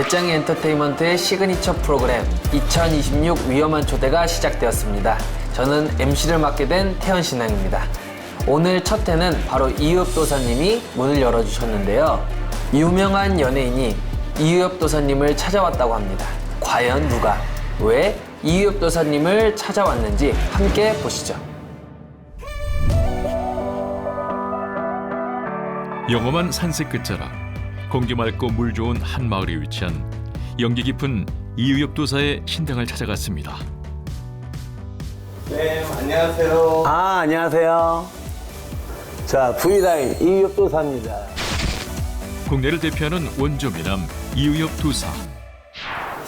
배짱이 엔터테인먼트의 시그니처 프로그램 2026 위험한 초대가 시작되었습니다. 저는 MC를 맡게 된 태연신앙입니다. 오늘 첫 회는 바로 이유엽 도사님이 문을 열어주셨는데요. 유명한 연예인이 이유엽 도사님을 찾아왔다고 합니다. 과연 누가, 왜 이유엽 도사님을 찾아왔는지 함께 보시죠. 영험한 산색 끝자락, 공기 맑고 물 좋은 한 마을에 위치한 연기 깊은 이유엽 도사의 신당을 찾아갔습니다. 네, 안녕하세요. 안녕하세요. 자, V라인 이유엽 도사입니다. 국내를 대표하는 원조 미남 이유엽 도사.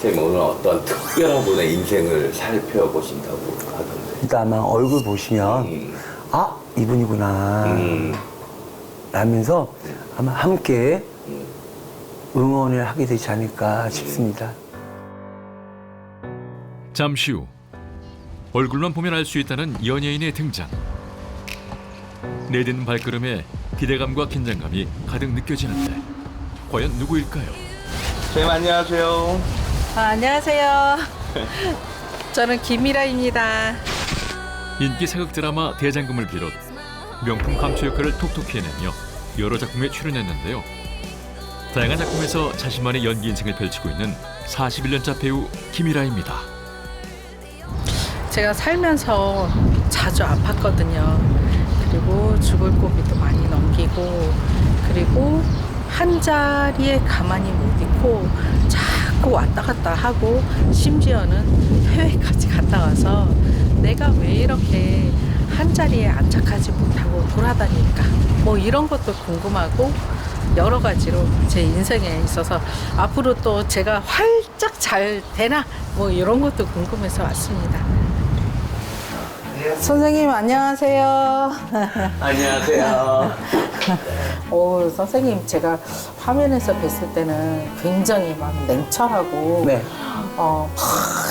선생님 오늘 어떤 특별한 분의 인생을 살펴보신다고 하던데. 일단 아마 얼굴 보시면 이분이구나 라면서 아마 함께 응원을 하게 되지 않을까 싶습니다. 잠시 후 얼굴만 보면 알 수 있다는 연예인의 등장. 내딛는 발걸음에 기대감과 긴장감이 가득 느껴지는데 과연 누구일까요? 선생님 안녕하세요. 안녕하세요. 저는 김미라입니다. 인기 사극 드라마 대장금을 비롯 명품 감초 역할을 톡톡히 해내며 여러 작품에 출연했는데요. 다양한 작품에서 자신만의 연기 인생을 펼치고 있는 41년차 배우 김미라입니다. 제가 살면서 자주 아팠거든요. 그리고 죽을 고비도 많이 넘기고, 그리고 한 자리에 가만히 못 있고 자꾸 왔다 갔다 하고, 심지어는 해외까지 갔다 와서 내가 왜 이렇게 한 자리에 안착하지 못하고 돌아다닐까, 뭐 이런 것도 궁금하고 여러 가지로 제 인생에 있어서 앞으로 또 제가 활짝 잘 되나 뭐 이런 것도 궁금해서 왔습니다. 선생님 안녕하세요. 안녕하세요. 선생님 제가 화면에서 뵀을 때는 굉장히 막 냉철하고 네. 막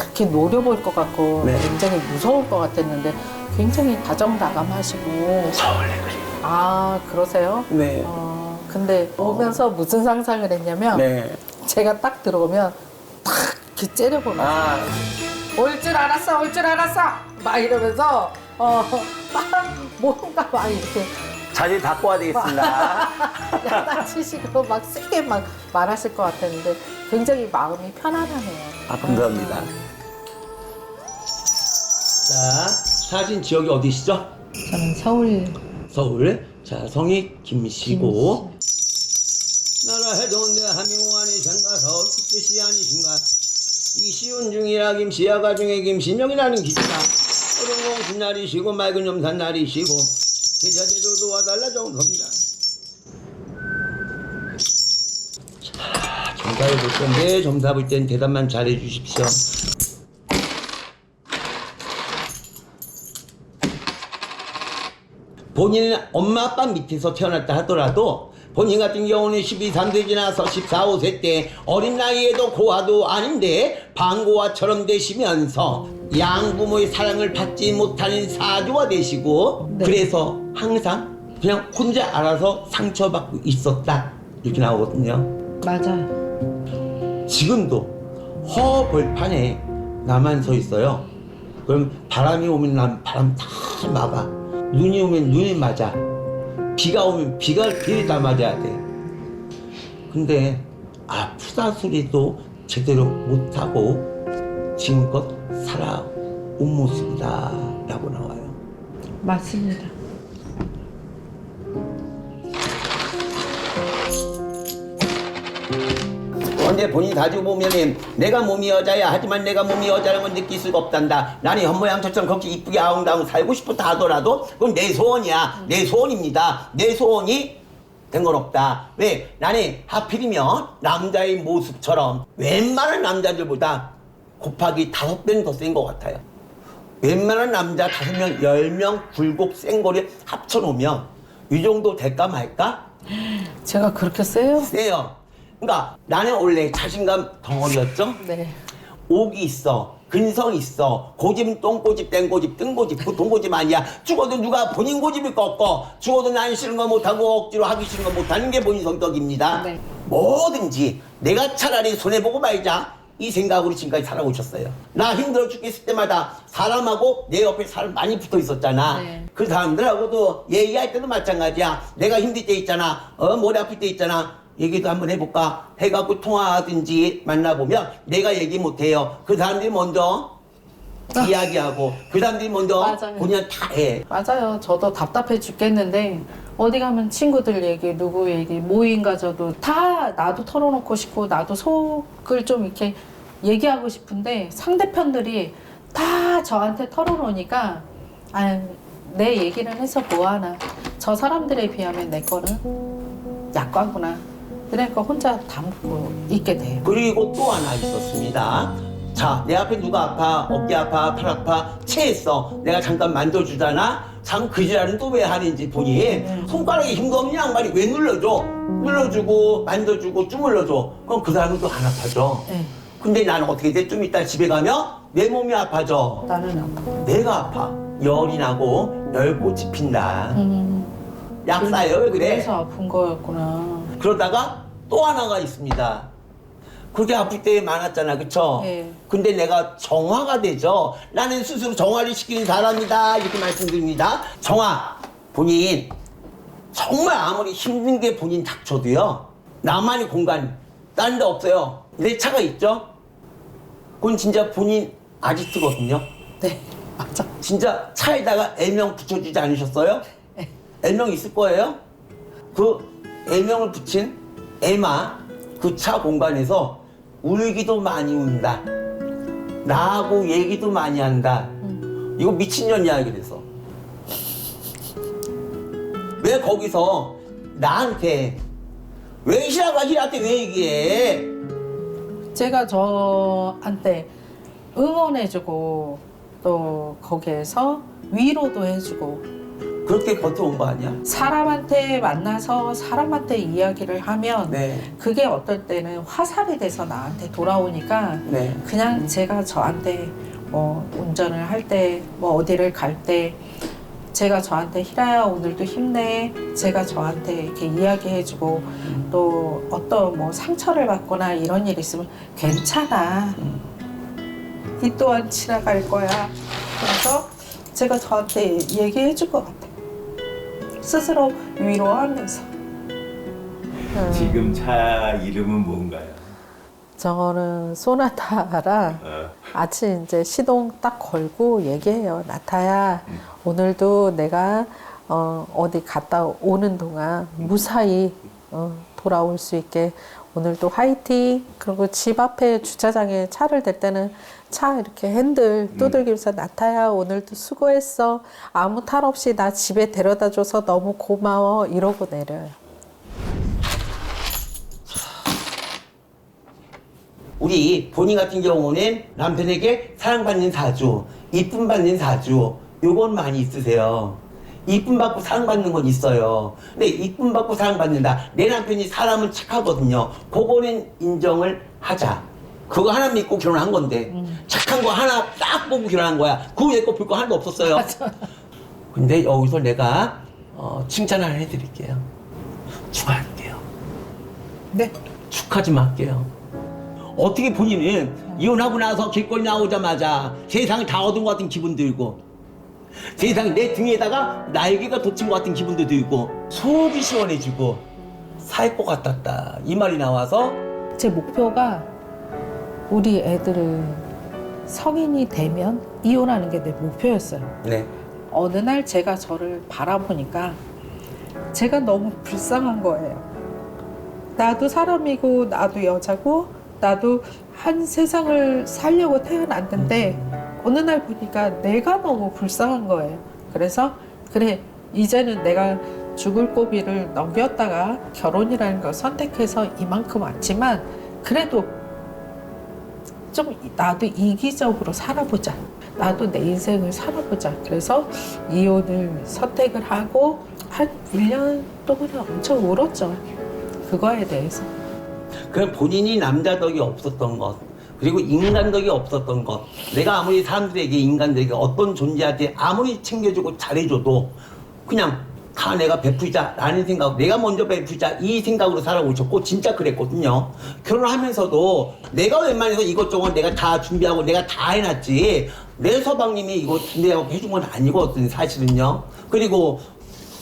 이렇게 노려볼 것 같고 네. 굉장히 무서울 것 같았는데 굉장히 다정다감하시고. 원래 그래요. 아 그러세요? 네. 근데 오면서 무슨 상상을 했냐면 네. 제가 딱 들어오면 탁 이렇게 째려보면서 올 줄 알았어 올 줄 알았어 막 이러면서 막 뭔가 막 이렇게 자리 바꿔야 되겠습니다. 야단치시고 막 세게 막 말하실 것 같았는데 굉장히 마음이 편안하네요. 감사합니다. 자, 사진 지역이 어디시죠? 저는 서울. 서울. 자, 성이 김씨고. 나라 해동대 하미모 아니신가 서울 뜻이 아니신가 이 쉬운 중이라 김씨야가 중에 김신영이라는 기지가 어른공 신날이시고 맑은 염산 날이시고 계좌제도도 와달라 정석이라. 자, 점사를 볼 건데 점사 볼 땐 대답만 잘해 주십시오. 본인은 엄마 아빠 밑에서 태어났다 하더라도 본인 같은 경우는 12, 3세 지나서 14, 5세 때 어린 나이에도 고아도 아닌데 방고아처럼 되시면서 양부모의 사랑을 받지 못하는 사주가 되시고 네. 그래서 항상 그냥 혼자 알아서 상처받고 있었다 이렇게 나오거든요. 맞아요. 지금도 허벌판에 나만 서 있어요. 그럼 바람이 오면 난 바람 다 막아. 눈이 오면 눈이 맞아. 비가 오면 비를 다 맞아야 돼. 근데 아프다 소리도 제대로 못하고 지금껏 살아온 모습이다 라고 나와요. 맞습니다. 언제 본인이 가지고 보면은 내가 몸이 여자야 하지만 내가 몸이 여자라는 건 느낄 수가 없단다. 나는 현모양처럼 그렇게 이쁘게 아웅다웅 살고 싶었다 하더라도 그건 내 소원이야. 내 소원입니다. 내 소원이 된 건 없다. 왜? 나는 하필이면 남자의 모습처럼 웬만한 남자들보다 곱하기 5배는 더 센 것 같아요. 웬만한 남자 5명, 10명 굴곡 센 거를 합쳐놓으면 이 정도 될까 말까? 제가 그렇게 세요? 세요. 그러니까 나는 원래 자신감 덩어리였죠? 네. 옥이 있어. 근성 있어. 고집은 똥고집, 땡고집, 뜬고집. 보통 고집 아니야. 죽어도 누가 본인 고집을 꺾어. 죽어도 난 싫은 거 못하고 억지로 하기 싫은 거 못하는 게 본인 성격입니다. 네. 뭐든지 내가 차라리 손해보고 말자 이 생각으로 지금까지 살아오셨어요. 나 힘들어 죽겠을 때마다 사람하고 내 옆에 사람 많이 붙어 있었잖아. 네. 그 사람들하고도 얘기할 때도 마찬가지야. 내가 힘들 때 있잖아. 머리 아플 때 있잖아. 얘기도 한번 해볼까? 해갖고 통화하든지 만나보면 내가 얘기 못해요. 그 사람들이 먼저 이야기하고 그 사람들이 먼저 맞아요. 본인은 다 해. 맞아요. 저도 답답해 죽겠는데 어디 가면 친구들 얘기, 누구 얘기, 모임 가져도 다 나도 털어놓고 싶고 나도 속을 좀 이렇게 얘기하고 싶은데 상대편들이 다 저한테 털어놓으니까 내 얘기를 해서 뭐하나. 저 사람들에 비하면 내 거는 약과구나. 그러니까 혼자 담고 있게 돼요. 그리고 또 하나 있었습니다. 자, 내 앞에 누가 아파, 어깨 아파, 팔 아파, 체했어. 내가 잠깐 만져주잖아. 참 그 지랄은 또 왜 하는지 보니 손가락에 힘도 없는 양말이 왜 눌러줘? 눌러주고 만져주고 주물러줘. 그럼 그 사람은 또 안 아파져. 네. 근데 나는 어떻게 돼? 좀 이따 집에 가면 내 몸이 아파져. 나는 아파. 내가 아파. 열이 나고 열꽃이 핀다. 약 싸요. 왜 그래? 그래서 아픈 거였구나. 그러다가 또 하나가 있습니다. 그렇게 아플 때 많았잖아, 그쵸? 네. 근데 내가 정화가 되죠. 나는 스스로 정화를 시키는 사람이다, 이렇게 말씀드립니다. 정화, 본인 정말 아무리 힘든 게 본인 닥쳐도요, 나만의 공간, 다른 데 없어요. 내 차가 있죠? 그건 진짜 본인 아지트거든요. 네, 맞아. 진짜 차에다가 애명 붙여주지 않으셨어요? 애명 있을 거예요? 그 애명을 붙인 애마 그 차 공간에서 울기도 많이 운다. 나하고 얘기도 많이 한다. 이거 미친년이야 그래서. 왜 거기서 나한테 왜 희라한테 왜 얘기해? 제가 저한테 응원해주고 또 거기에서 위로도 해주고 그렇게 버텨온 거 아니야? 사람한테 만나서 사람한테 이야기를 하면 네. 그게 어떨 때는 화살이 돼서 나한테 돌아오니까 네. 그냥 제가 저한테 뭐 운전을 할 때 뭐 어디를 갈 때 제가 저한테 희라야 오늘도 힘내 제가 저한테 이렇게 이야기해주고 또 어떤 뭐 상처를 받거나 이런 일이 있으면 괜찮아 이 또한 지나갈 거야 그래서 제가 저한테 얘기해줄 것 같아요 스스로 위로하면서 지금 차 이름은 뭔가요? 저는 소나타라 아침 이제 시동 딱 걸고 얘기해요. 나타야 오늘도 내가 어디 갔다 오는 동안 무사히 돌아올 수 있게 오늘도 화이팅. 그리고 집 앞에 주차장에 차를 댈 때는 차 이렇게 핸들 두들기면서 나타야 오늘도 수고했어. 아무 탈 없이 나 집에 데려다 줘서 너무 고마워. 이러고 내려요. 우리 본인 같은 경우는 남편에게 사랑받는 사주, 이쁨 받는 사주, 요건 많이 있으세요. 이쁨 받고 사랑받는 건 있어요. 근데 이쁨 받고 사랑받는다. 내 남편이 사람은 착하거든요. 그거는 인정을 하자. 그거 하나 믿고 결혼한 건데 착한 거 하나 딱 보고 결혼한 거야. 그거 내 거 볼 거 하나도 없었어요. 근데 여기서 내가 칭찬 하나 해드릴게요. 축하할게요. 네. 축하 좀 할게요. 어떻게 본인은 이혼하고 나서 길거리 나오자마자 세상을 다 얻은 것 같은 기분 들고 세상 내 등에다가 날개가 돋친 것 같은 기분도 들고 속이 시원해지고 살 것 같았다 이 말이 나와서 제 목표가 우리 애들을 성인이 되면 이혼하는 게 내 목표였어요. 네. 어느 날 제가 저를 바라보니까 제가 너무 불쌍한 거예요. 나도 사람이고 나도 여자고 나도 한 세상을 살려고 태어났는데 어느 날 보니까 내가 너무 불쌍한 거예요. 그래서 그래 이제는 내가 죽을 고비를 넘겼다가 결혼이라는 걸 선택해서 이만큼 왔지만 그래도 좀 나도 이기적으로 살아보자. 나도 내 인생을 살아보자. 그래서 이혼을 선택을 하고 한 1년 동안 엄청 울었죠. 그거에 대해서. 그냥 본인이 남자 덕이 없었던 것 그리고 인간 덕이 없었던 것 내가 아무리 사람들에게 인간들에게 어떤 존재한테 아무리 챙겨주고 잘해줘도 그냥 다 내가 베풀자라는 생각, 내가 먼저 베풀자 이 생각으로 살아오셨고 진짜 그랬거든요. 결혼하면서도 내가 웬만해서 이것저것 내가 다 준비하고 내가 다 해놨지 내 서방님이 이거 준비하고 해준 건 아니거든 사실은요. 그리고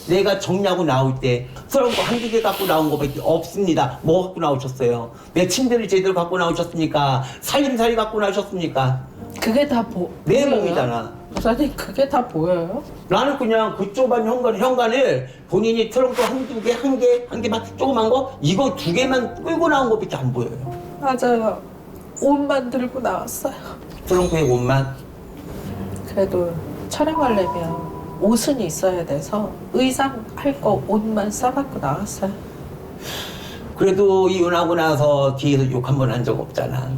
내가 정리하고 나올 때 그런 거 한두 개 갖고 나온 거밖에 없습니다. 뭐 갖고 나오셨어요? 내 침대를 제대로 갖고 나오셨습니까? 살림살이 갖고 나오셨습니까? 그게 다 내 보여요? 몸이잖아. 목사님 그게 다 보여요? 나는 그냥 그 좁은 현관을 본인이 트렁크 한두 개, 한 개만 조그만 거 이거 두 개만 끌고 나온 것밖에 안 보여요. 맞아요. 옷만 들고 나왔어요. 트렁크에 옷만. 그래도 촬영하려면 옷은 있어야 돼서 의상 할 거 옷만 싸갖고 나왔어요. 그래도 이혼하고 나서 뒤에서 욕 한 번 한 적 없잖아.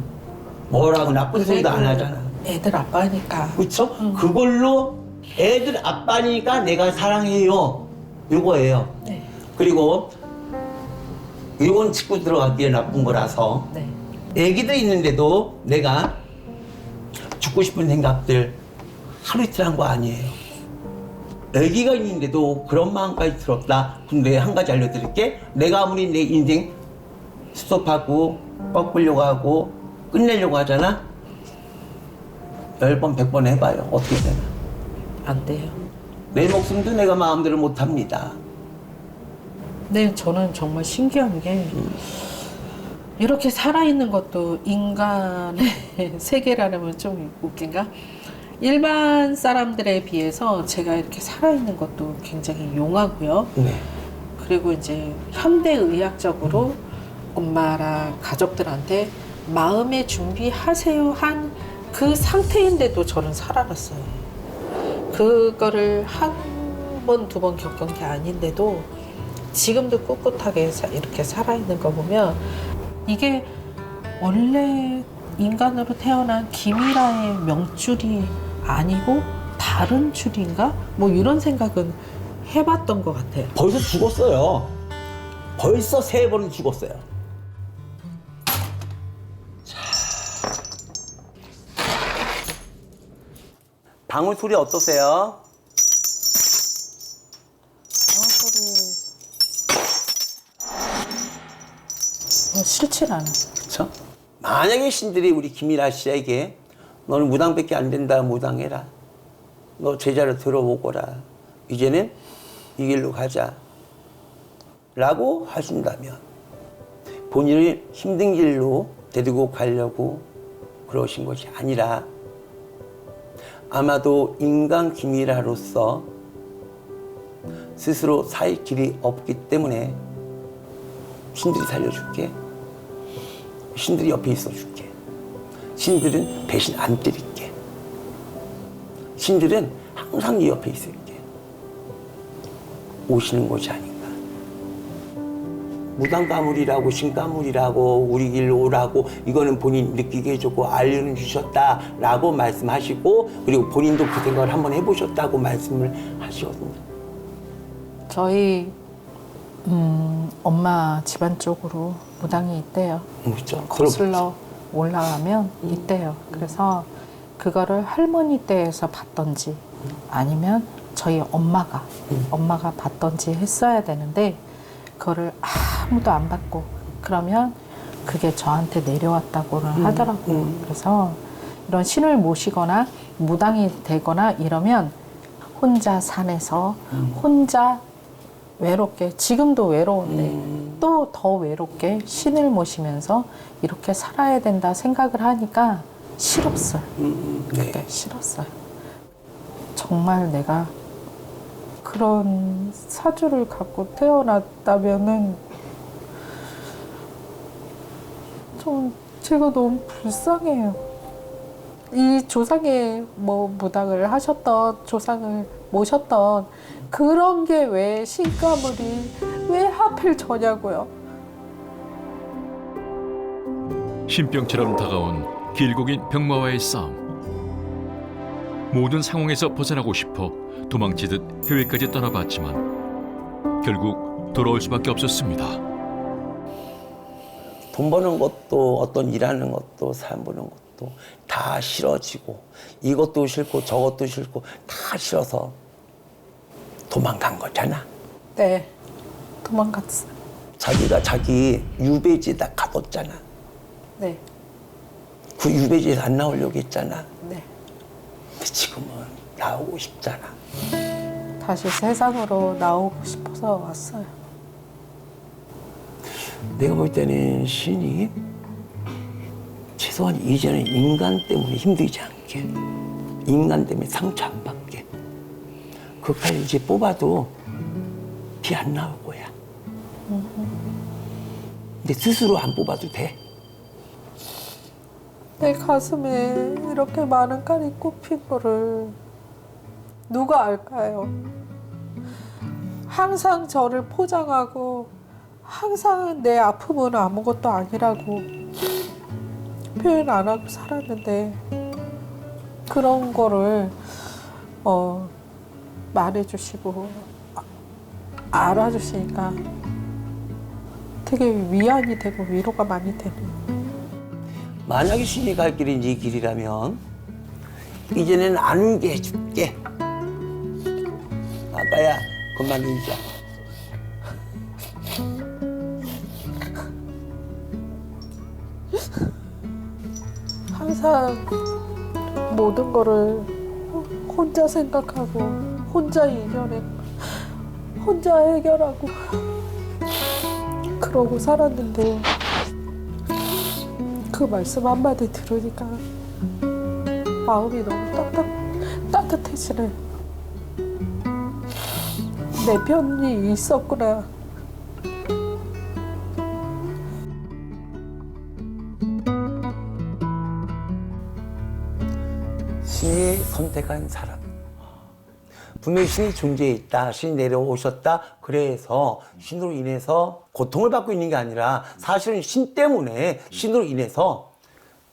뭐라고 나쁜 소리도 안 하잖아. 애들 아빠니까. 그쵸? 그걸로 애들 아빠니까 내가 사랑해요. 이거예요. 네. 그리고 이혼 직구 들어가기에 나쁜 거라서 네. 애기들 있는데도 내가 죽고 싶은 생각들 하루 이틀 한 거 아니에요. 애기가 있는데도 그런 마음까지 들었다. 근데 한 가지 알려드릴게. 내가 아무리 내 인생 스톱하고 꺾으려고 하고 끝내려고 하잖아. 10번, 100번 해봐요. 어떻게 되나. 안 돼요. 내 목숨도 내가 마음대로 못합니다. 네, 저는 정말 신기한 게 이렇게 살아있는 것도 인간의 세계라면 좀 웃긴가? 일반 사람들에 비해서 제가 이렇게 살아있는 것도 굉장히 용하고요. 네. 그리고 이제 현대의학적으로 엄마랑 가족들한테 마음의 준비하세요 한 그 상태인데도 저는 살아갔어요. 그거를 한 번, 두 번 겪은 게 아닌데도 지금도 꿋꿋하게 이렇게 살아있는 거 보면 이게 원래 인간으로 태어난 김이라의 명줄이 아니고 다른 줄인가? 뭐 이런 생각은 해봤던 것 같아요. 벌써 죽었어요. 벌써 3번은 죽었어요. 방울 소리 어떠세요? 싫진 않아. 그쵸? 만약에 신들이 우리 김일아 씨에게 너는 무당밖에 안 된다, 무당해라. 너 제자로 들어오거라. 이제는 이 길로 가자. 라고 하신다면 본인을 힘든 길로 데리고 가려고 그러신 것이 아니라 아마도 인간 김일아로서 스스로 살 길이 없기 때문에 신들이 살려줄게. 신들이 옆에 있어줄게. 신들은 배신 안 때릴게. 신들은 항상 네 옆에 있을게. 오시는 것이 아닌가. 무당가물이라고 신가물이라고 우리 길로 오라고 이거는 본인 느끼게 해줬고 알려주셨다라고 말씀하시고 그리고 본인도 그 생각을 한번 해보셨다고 말씀을 하시거든요. 저희 엄마 집안 쪽으로 무당이 있대요. 그렇죠. 거슬러 올라가면 있대요. 그래서 그거를 할머니 댁에서 봤던지 아니면 저희 엄마가 봤던지 했어야 되는데 그거를 아무도 안 받고 그러면 그게 저한테 내려왔다고는 하더라고요. 그래서 이런 신을 모시거나 무당이 되거나 이러면 혼자 산에서 혼자 외롭게 지금도 외로운데 또 더 외롭게 신을 모시면서 이렇게 살아야 된다 생각을 하니까 싫었어요. 네. 그게 싫었어요. 정말 내가 그런 사주를 갖고 태어났다면은 제가 너무 불쌍해요. 이 조상의 뭐 무당을 하셨던 조상을 모셨던 그런 게 왜 신가물이 왜 하필 저냐고요. 신병처럼 다가온 길고 긴 병마와의 싸움. 모든 상황에서 벗어나고 싶어 도망치듯 해외까지 떠나봤지만 결국 돌아올 수밖에 없었습니다. 돈 버는 것도 어떤 일하는 것도 사람 보는 것도 다 싫어지고 이것도 싫고 저것도 싫고 다 싫어서 도망간 거잖아. 네, 도망갔어요. 자기가 자기 유배지에다 가뒀잖아. 네, 그 유배지에서 안 나오려고 했잖아. 네. 근데 지금은 나오고 싶잖아. 다시 세상으로 나오고 싶어서 왔어요. 내가 볼 때는 신이 최소한 이제는 인간 때문에 힘들지 않게, 인간 때문에 상처 안 받게, 그 칼 이제 뽑아도 피 안 나올 거야. 근데 스스로 안 뽑아도 돼. 내 가슴에 이렇게 많은 칼이 꼽힌 거를 누가 알까요? 항상 저를 포장하고 항상 내 아픔은 아무것도 아니라고 표현 안 하고 살았는데 그런 거를 말해주시고 알아주시니까 되게 위안이 되고 위로가 많이 되네요. 만약에 신이 갈 길이 네 길이라면 이제는 아는 게 해줄게. 아빠야, 그만 울자. 항상 모든 거를 혼자 생각하고 혼자 이겨내고 혼자 해결하고 그러고 살았는데 그 말씀 한마디 들으니까 마음이 너무 따뜻해지네. 내 편이 있었구나. 신이 선택한 사람. 분명히 신이 존재했다. 신이 내려오셨다. 그래서 신으로 인해서 고통을 받고 있는 게 아니라 사실은 신 때문에 신으로 인해서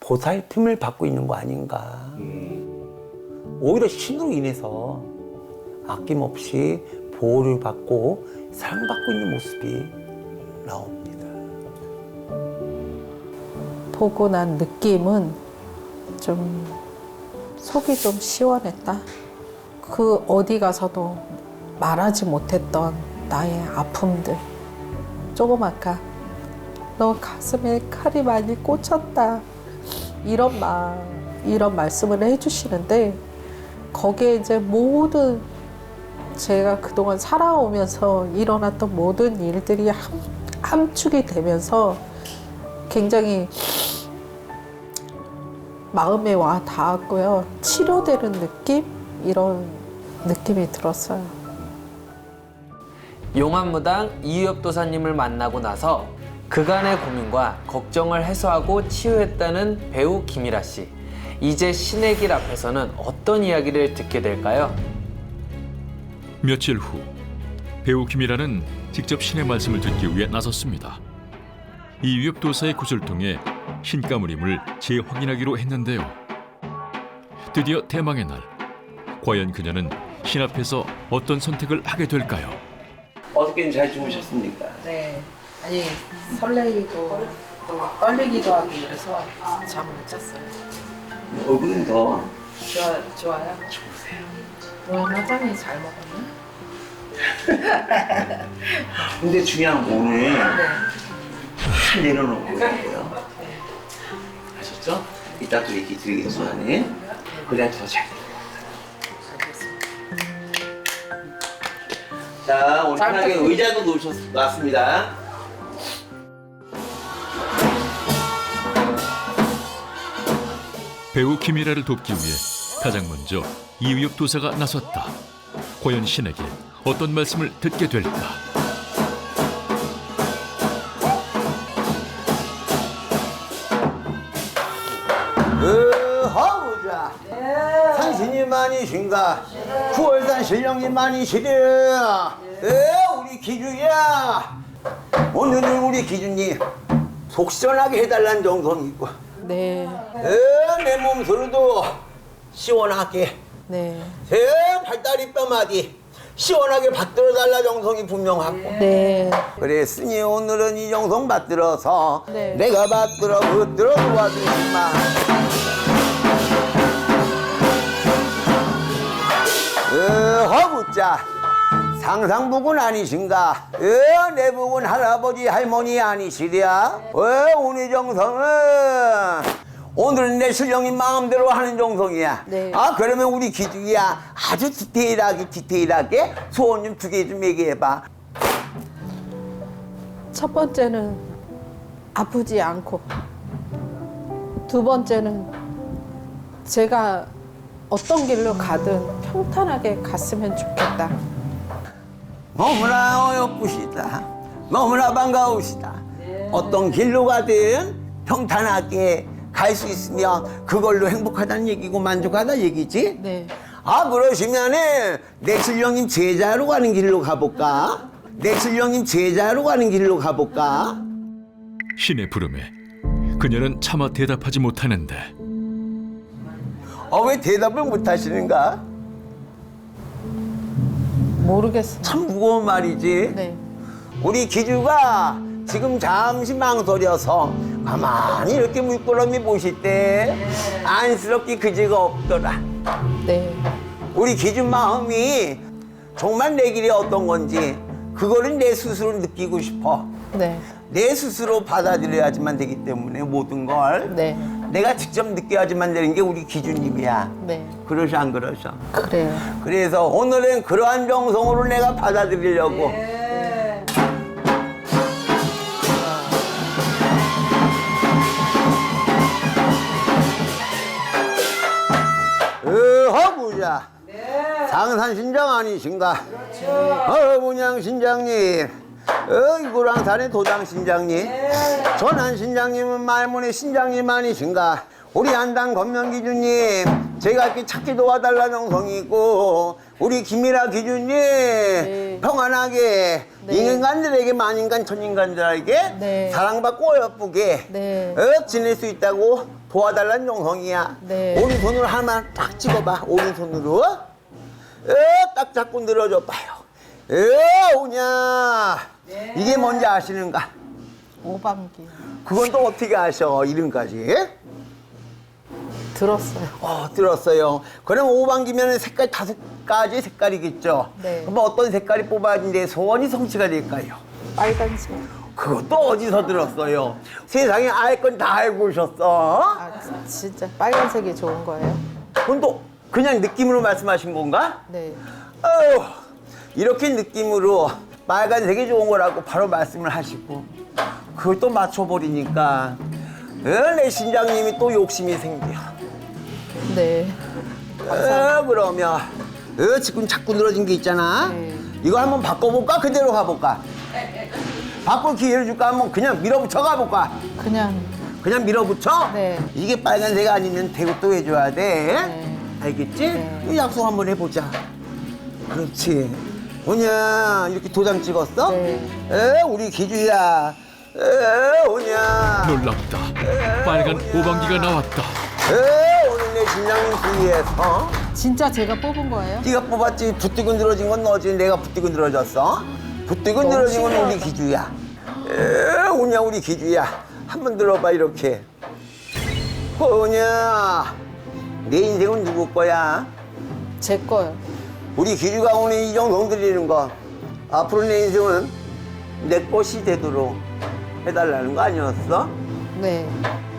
보살핌을 받고 있는 거 아닌가. 오히려 신으로 인해서 아낌없이 보호를 받고 사랑받고 있는 모습이 나옵니다. 보고 난 느낌은 좀 속이 좀 시원했다. 그 어디 가서도 말하지 못했던 나의 아픔들. 조그맣까 너 가슴에 칼이 많이 꽂혔다. 이런 말씀을 해주시는데 거기에 이제 모든 제가 그동안 살아오면서 일어났던 모든 일들이 함축이 되면서 굉장히 마음에 와 닿았고요. 치료되는 느낌? 이런 느낌이 들었어요. 용안무당 이유엽 도사님을 만나고 나서 그간의 고민과 걱정을 해소하고 치유했다는 배우 김일아 씨. 이제 신의 길 앞에서는 어떤 이야기를 듣게 될까요? 며칠 후 배우 김이라는 직접 신의 말씀을 듣기 위해 나섰습니다. 이유엽 도사의 구슬을 통해 신가무림을 재확인하기로 했는데요. 드디어 대망의 날. 과연 그녀는 신 앞에서 어떤 선택을 하게 될까요? 어저께는 잘 주무셨습니까? 네. 아니 설레이고 또 떨리기도 하고 그래서 잠을 못 잤어요. 얼굴은 더 좋아요? 좋으세요. 오늘 화장이 잘 먹었나? 근데 중요한 건 오늘 네. 다 내려놓고 가고요. 아셨죠? 이따 또 얘기 드리겠지만은 그래야 더 잘 돼요. 자, 오늘 편하게 의자도 놓으셨습니다. 배우 김이라를 돕기 위해 가장 먼저 이유엽 도사가 나섰다. 과연 신에게 어떤 말씀을 듣게 될까? 허우자 상신님만이신가 9월산 신령님만이시려 우리 기주야 오늘은 우리 기주님 속 시원하게 해달라는 정성이 있고 네. 내 몸소리도 시원하게 네. 팔다리 뼈마디 시원하게 받들어달라 정성이 분명하고 네. 그랬으니 오늘은 이 정성 받들어서 네. 내가 받들어 붙들어 도와주지마 허구자 상상북은 아니신가? 내 북은 할아버지 할머니 아니시랴? 오늘 정성은 오늘은 내 신령님 마음대로 하는 정성이야. 네. 그러면 우리 기중이야 아주 디테일하게 소원 좀 2개 좀 얘기해봐. 첫 번째는 아프지 않고, 두 번째는 제가 어떤 길로 가든 평탄하게 갔으면 좋겠다. 너무나 어여쁘시다. 너무나 반가우시다. 어떤 길로 가든 평탄하게 갈 수 있으면 그걸로 행복하다는 얘기고 만족하다는 얘기지? 네. 그러시면은 내 신령님 제자로 가는 길로 가볼까? 내 신령님 제자로 가는 길로 가볼까? 신의 부름에 그녀는 차마 대답하지 못하는데 왜 대답을 못 하시는가? 모르겠어요. 참 무거운 말이지. 네. 우리 기주가 지금 잠시 망설여서 가만히 이렇게 물끄러미 보실 때 안쓰럽게 그지가 없더라. 네. 우리 기주 마음이 정말 내 길이 어떤 건지 그거를 내 스스로 느끼고 싶어. 네. 내 스스로 받아들여야지만 되기 때문에 모든 걸 네. 내가 직접 느껴야지만 되는 게 우리 기주님이야. 네. 그러셔 안 그러셔? 그래요. 그래서 오늘은 그러한 정성으로 내가 받아들이려고. 허구자. 상산신장 아니신가? 문양 신장님. 이구랑산의 도당 신장님. 전한 신장님은 말문의 신장님 아니신가? 우리 안당 건명기주님, 제가 이렇게 찾기 도와달라는 정성이고, 우리 김미라 기주님, 평안하게 인간들에게, 만인간, 천인간들에게 네. 사랑받고 예쁘게 네. 지낼 수 있다고 도와달라는 정성이야. 네. 오른손으로 하나만 딱 찍어봐. 오른손으로. 딱 잡고 늘어줘 봐요. 오냐. 이게 뭔지 아시는가? 오방기. 그건 또 어떻게 아셔? 이름까지. 들었어요. 들었어요. 그럼 5반기면 색깔 5가지 색깔이겠죠? 네. 그럼 어떤 색깔이 뽑아진데 소원이 성취가 될까요? 빨간색. 그것도 어디서 들었어요? 세상에 알 건 다 알고 오셨어? 진짜 빨간색이 좋은 거예요? 그건 또 그냥 느낌으로 말씀하신 건가? 네. 이렇게 느낌으로 빨간색이 좋은 거라고 바로 말씀을 하시고 그걸 또 맞춰버리니까 내 신장님이 또 욕심이 생겨. 네. 그러면 지금 자꾸 늘어진 게 있잖아. 네. 이거 한번 바꿔볼까? 그대로 가볼까? 바꿀 기회를 줄까? 한번 그냥 밀어붙여 가볼까? 그냥 밀어붙여? 네. 이게 빨간색 아니면 대고 또 해줘야 돼. 네. 알겠지? 네. 이 약속 한번 해보자. 그렇지. 오냐, 이렇게 도장 찍었어? 네. 우리 기주야. 오냐. 놀랍다. 빨간 오방기가 나왔다. 오늘 내 신장님 주위에서 진짜 제가 뽑은 거예요? 네가 뽑았지. 부티고 늘어진 건 너지. 내가 부티고 늘어졌어. 부티고 늘어진 건 우리 기주야. 오냐, 우리 기주야. 한번 들어봐, 이렇게. 오냐, 내 인생은 누구 거야? 제 거요. 우리 기주가 오늘 이 정성 드리는 거 앞으로 내 인생은 내 것이 되도록 해달라는 거 아니었어? 네.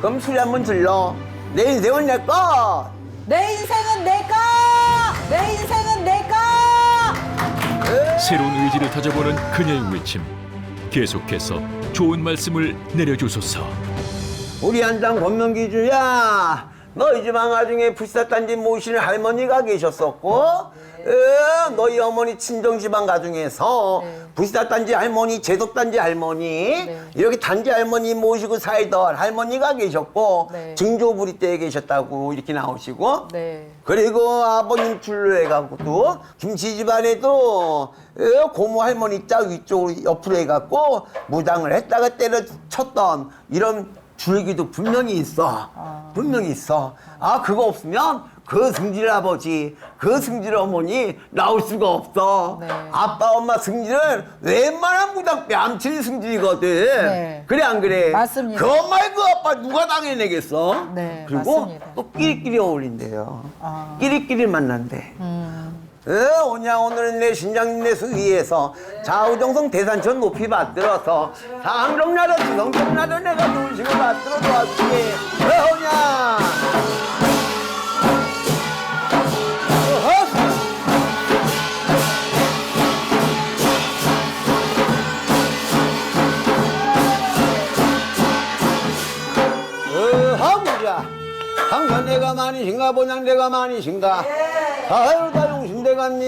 그럼 소리 한번 질러. 내 인생은 내 것. 내 인생은 내 거! 내 인생은 내 거! 새로운 의지를 다져보는 그녀의 외침. 계속해서 좋은 말씀을 내려주소서. 우리 한장 권명기주야, 너희 집 안가중에 불사단지 모시는 할머니가 계셨었고, 너희 어머니 친정집안 가중에서 불사단지 할머니, 제독단지 할머니, 이렇게 단지 할머니 모시고 살던 할머니가 계셨고, 네. 증조부리 때에 계셨다고 이렇게 나오시고, 네. 그리고 아버님 출로 해갖고 또 김치 집안에도 고모 할머니 짝 위쪽으로 옆으로 해갖고 무당을 했다가 때려쳤던 이런 줄기도 분명히 있어. 분명히 있어. 그거 없으면 그 승질 아버지, 그 승질 어머니 나올 수가 없어. 네. 아빠, 엄마 승질은 웬만한 무당 뺨치는 승질이거든. 네. 그래, 안 그래? 맞습니다. 그 엄마의 그 아빠 누가 당해내겠어? 네, 그리고 맞습니다. 또 끼리끼리 어울린대요. 아. 끼리끼리 만난대. 오냐 오늘은 내 신장님 내 수위에서 좌우정성 대산천 높이 받들어서 상정나라 지성정나라 내가 중심을 받들어 도와주게 오냐 하구자 항상 내가 많이신가 보냥 내가 많이신가 아유 다용신 대감님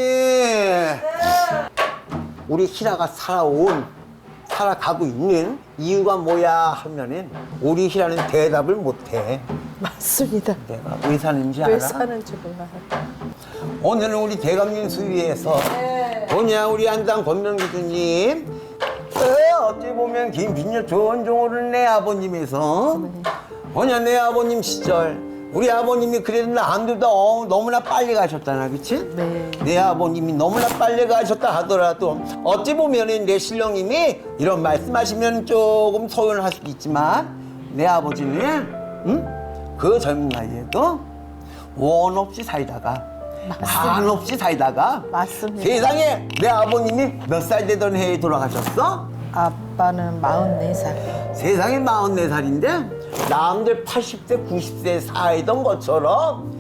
우리 희라가 살아가고 있는 이유가 뭐야 하면은 우리 희라는 대답을 못해. 맞습니다. 내가 왜 사는지 알아? 왜 사는지 몰라요. 오늘은 우리 대감님 수위에서 뭐냐 우리 한당 권명기주님 어찌 보면 김빈녀 좋은 종호를 내 아버님에서 뭐냐 내 아버님 시절 우리 아버님이 그래도 남들보다 너무나 빨리 가셨잖아, 그치? 네. 내 아버님이 너무나 빨리 가셨다 하더라도 어찌 보면은 내 신령님이 이런 말씀하시면 조금 소연할 수도 있지만 내 아버지는 응? 그 젊은 나이에도 원 없이 살다가 한 없이 살다가 맞습니다. 세상에 내 아버님이 몇 살 되던 해에 돌아가셨어? 아빠는 44살. 세상에 44살인데 남들 80세, 90세에 살던 것처럼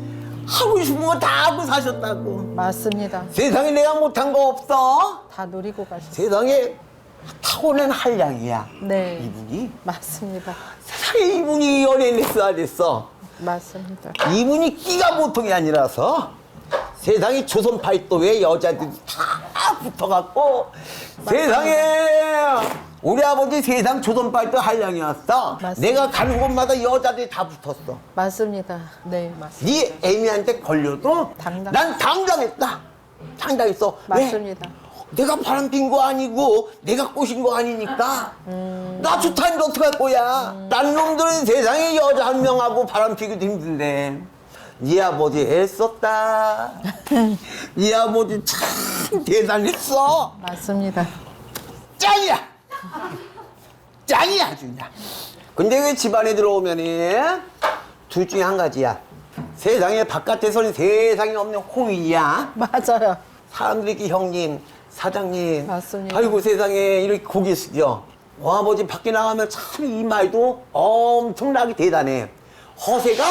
하고 싶은 거 다 하고 사셨다고. 맞습니다. 세상에 내가 못한 거 없어? 다 누리고 가셨어요. 세상에 타고난 한량이야. 네. 이분이. 맞습니다. 세상에 이분이 연예인 했어야 됐어. 맞습니다. 이분이 끼가 보통이 아니라서 세상에 조선 팔도에 여자들이 다 붙어갖고 세상에 우리 아버지 세상 조선 팔도 한량이었어. 맞습니다. 내가 가는 곳마다 여자들이 다 붙었어. 맞습니다. 네, 맞습니다. 네 애미한테 걸려도 난 당당했다. 당당했어. 맞습니다. 왜? 내가 바람핀 거 아니고 내가 꼬신 거 아니니까 나 좋다는데 어떡할 거야. 딴 놈들은 세상에 여자 한 명하고 바람피기도 힘든데 네 아버지 애썼다. 네 아버지 참 대단했어. 맞습니다. 짱이야. 짱이야 아주 그냥. 근데 왜 집안에 들어오면은 둘 중에 한 가지야. 세상에 바깥에서는 세상에 없는 호의야. 맞아요. 사람들이 이렇게 형님, 사장님. 맞습니다. 아이고 세상에 이렇게 고개 숙여. 아버지 밖에 나가면 참 이 말도 엄청나게 대단해. 허세가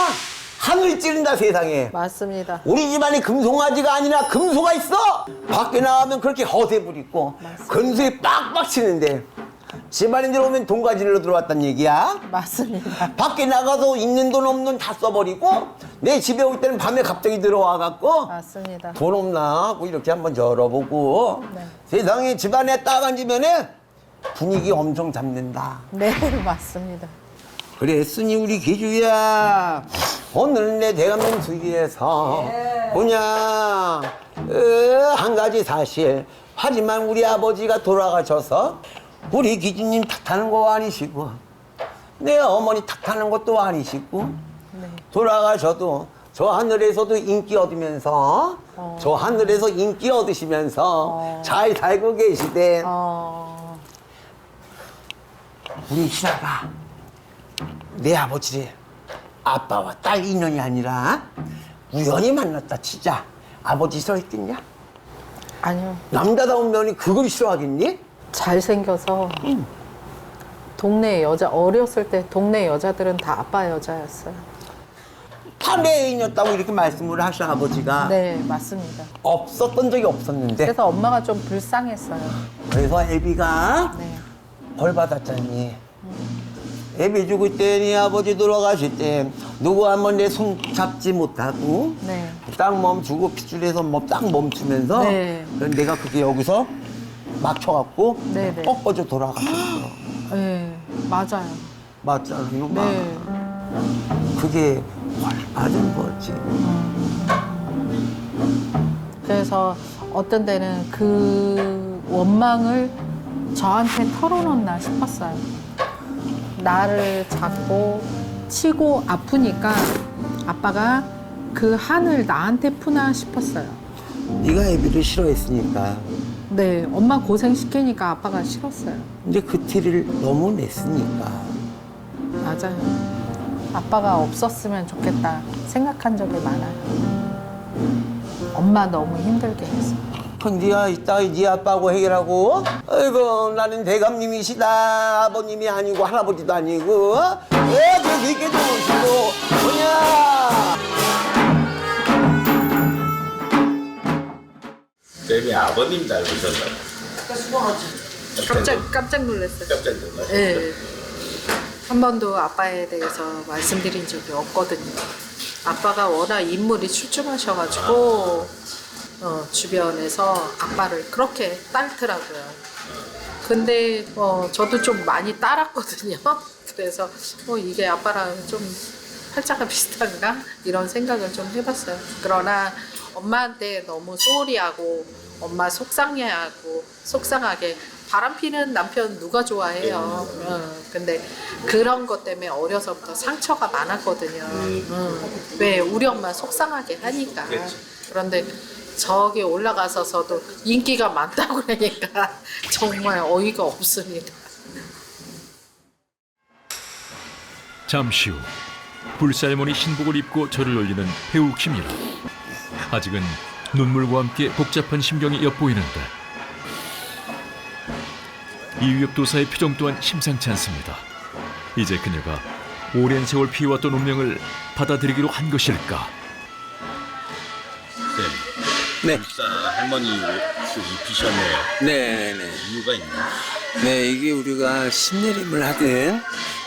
하늘 찌른다 세상에. 맞습니다. 우리 집안에 금송아지가 아니라 금소가 있어. 밖에 나가면 그렇게 허세 부리고 근수에 빡빡 치는데 집안에 들어오면 돈가지로 들어왔단 얘기야. 맞습니다. 밖에 나가서 있는 돈 없는 돈 다 써버리고 내 집에 올 때는 밤에 갑자기 들어와갖고 맞습니다. 돈 없나 하고 이렇게 한번 열어보고 네. 세상에 집안에 딱 앉으면은 분위기 엄청 잡는다. 네, 맞습니다. 그랬으니 우리 기주야 오늘 내 대감님 수기에서 뭐냐 한 가지 사실 하지만 우리 아버지가 돌아가셔서 우리 기주님 탓하는 거 아니시고 내 어머니 탓하는 것도 아니시고 돌아가셔도 저 하늘에서도 인기 얻으면서 저 하늘에서 인기 얻으시면서 잘 살고 계시대. 우리 신아가 내 아버지를 아빠와 딸 인연이 아니라 우연히 만났다 치자. 아버지 싫어했겠냐? 아니요. 남자다운 면이 그걸 싫어하겠니? 잘생겨서 동네 여자, 어렸을 때 동네 여자들은 다 아빠 여자였어요. 다 내 애인이었다고 이렇게 말씀을 하셔 아버지가. 네, 맞습니다. 없었던 적이 없었는데 그래서 엄마가 좀 불쌍했어요. 그래서 애비가 네. 벌 받았잖니. 애비 죽을 때 네 아버지 돌아가실 때 누구 한번 내 손 잡지 못하고 네. 딱 멈추고 핏줄에서 딱 멈추면서 네. 그래서 내가 그게 여기서 막혀갖고 네, 네. 꺾어져 돌아갔었어. 네, 맞아요. 맞잖아요. 네. 그게 맞은 거지. 그래서 어떤 때는 그 원망을 저한테 털어놓나 싶었어요. 나를 잡고 치고 아프니까 아빠가 그 한을 나한테 푸나 싶었어요. 네가 애비를 싫어했으니까. 네, 엄마 고생시키니까 아빠가 싫었어요. 근데 그 티를 너무 냈으니까. 맞아요. 아빠가 없었으면 좋겠다 생각한 적이 많아요. 엄마 너무 힘들게 했어. 니가 이따 네 아빠하고 해결하고. 아이고 나는 대감님이시다. 아버님이 아니고 할아버지도 아니고. 그렇게 좋으시고 뭐냐. 쌤이 아버님 닮으셨나요? 깜짝 놀랐어요. 깜짝 놀랐어요. 네. 한 번도 아빠에 대해서 말씀드린 적이 없거든요. 아빠가 워낙 인물이 출중하셔가지고 주변에서 아빠를 그렇게 따르더라고요. 근데 저도 좀 많이 따랐거든요. 그래서 이게 아빠랑 좀 팔자가 비슷한가? 이런 생각을 좀 해봤어요. 그러나 엄마한테 너무 소홀히하고 엄마 속상하게 바람피는 남편 누가 좋아해요. 근데 그런 것 때문에 어려서부터 상처가 많았거든요. 왜 우리 엄마 속상하게 하니까. 그런데 저기 올라가서서도 인기가 많다고 그러니까 정말 어이가 없습니다. 잠시 후 불살머니 신복을 입고 절을 올리는 배우 김이라. 아직은 눈물과 함께 복잡한 심경이 엿보이는데 이유엽도사의 표정 또한 심상치 않습니다. 이제 그녀가 오랜 세월 피해왔던 운명을 받아들이기로 한 것일까? 네. 네. 불사 할머니 옷을 입히셨네요. 네네네. 이유가 있나요? 네, 이게 우리가 신내림을 하든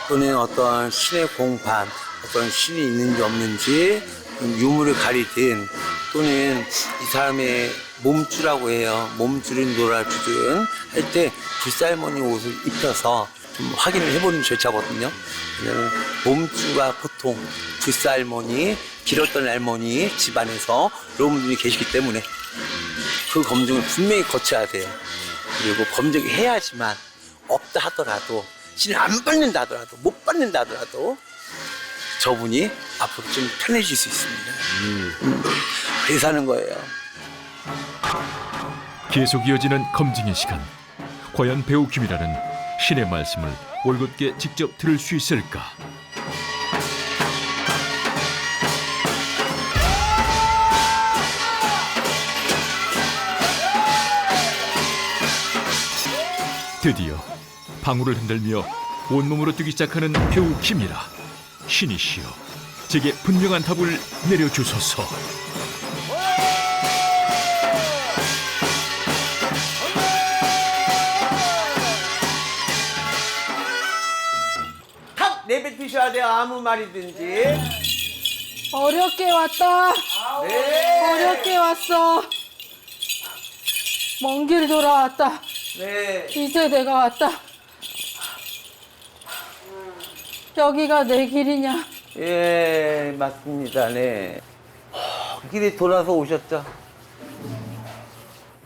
또는 어떤 신의 공판, 어떤 신이 있는지 없는지 유물을 가리든 또는 이 사람의 몸주라고 해요. 몸주든 놀아주든 할 때 불살머니 옷을 입혀서 좀 확인을 해보는 절차거든요. 왜냐면 몸주가 보통 불살머니, 길었던 할머니 집안에서 이런 분들이 계시기 때문에 그 검증을 분명히 거쳐야 돼요. 그리고 검증을 해야지만 없다 하더라도 신을 안 받는다 하더라도 못 받는다 하더라도 저분이 앞으로 좀 편해질 수 있습니다. 그래서 하는 거예요. 계속 이어지는 검증의 시간. 과연 배우 김이라는 신의 말씀을 올곧게 직접 들을 수 있을까? 드디어 방울을 흔들며 온몸으로 뛰기 시작하는 배우 김이라. 신이시여, 제게 분명한 답을 내려주소서. 탁 내뱉으셔야 돼요. 아무 말이든지. 어렵게 왔다. 네. 어렵게 왔어. 먼 길 돌아왔다. 네. 이제 내가 왔다. 여기가 내 길이냐? 예, 맞습니다. 네. 길에 돌아서 오셨죠?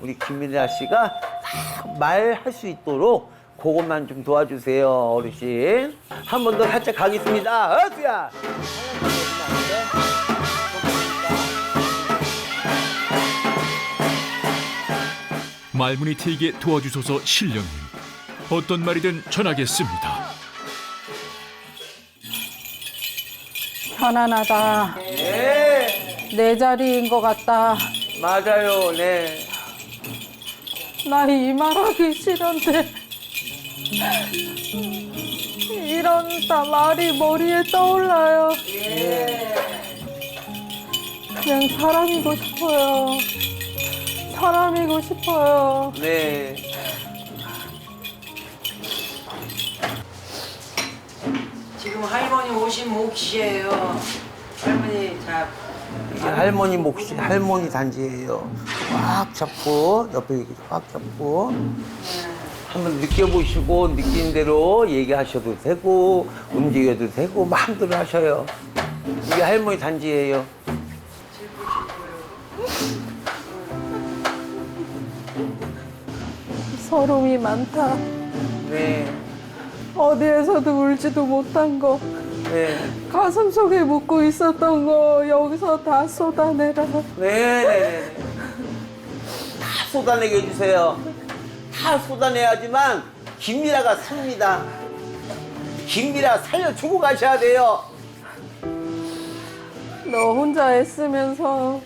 우리 김민아 씨가 딱 말할 수 있도록 그것만 좀 도와주세요, 어르신. 한 번 더 살짝 가겠습니다. 어수야! 말문이 트이게 도와주소서 신령님. 어떤 말이든 전하겠습니다. 편안하다. 네, 내 자리인 것 같다. 맞아요, 네. 나 이 말하기 싫은데 이런 다 말이 머리에 떠올라요. 그냥 사람이고 싶어요. 사람이고 싶어요. 네. 지금 할머니 오신 몫이에요. 할머니 자 이게 할머니 몫이 할머니 단지예요. 꽉 잡고 옆에 이렇게 꽉 잡고 한번 느껴보시고 느낀 대로 얘기하셔도 되고 움직여도 되고 마음대로 하셔요. 이게 할머니 단지예요. 서름이 많다. 네, 어디에서도 울지도 못한 거, 네, 가슴 속에 묻고 있었던 거 여기서 다 쏟아내라. 네. 다 쏟아내게 해주세요. 다 쏟아내야지만 김미라가 삽니다. 김미라 살려주고 가셔야 돼요. 너 혼자 애쓰면서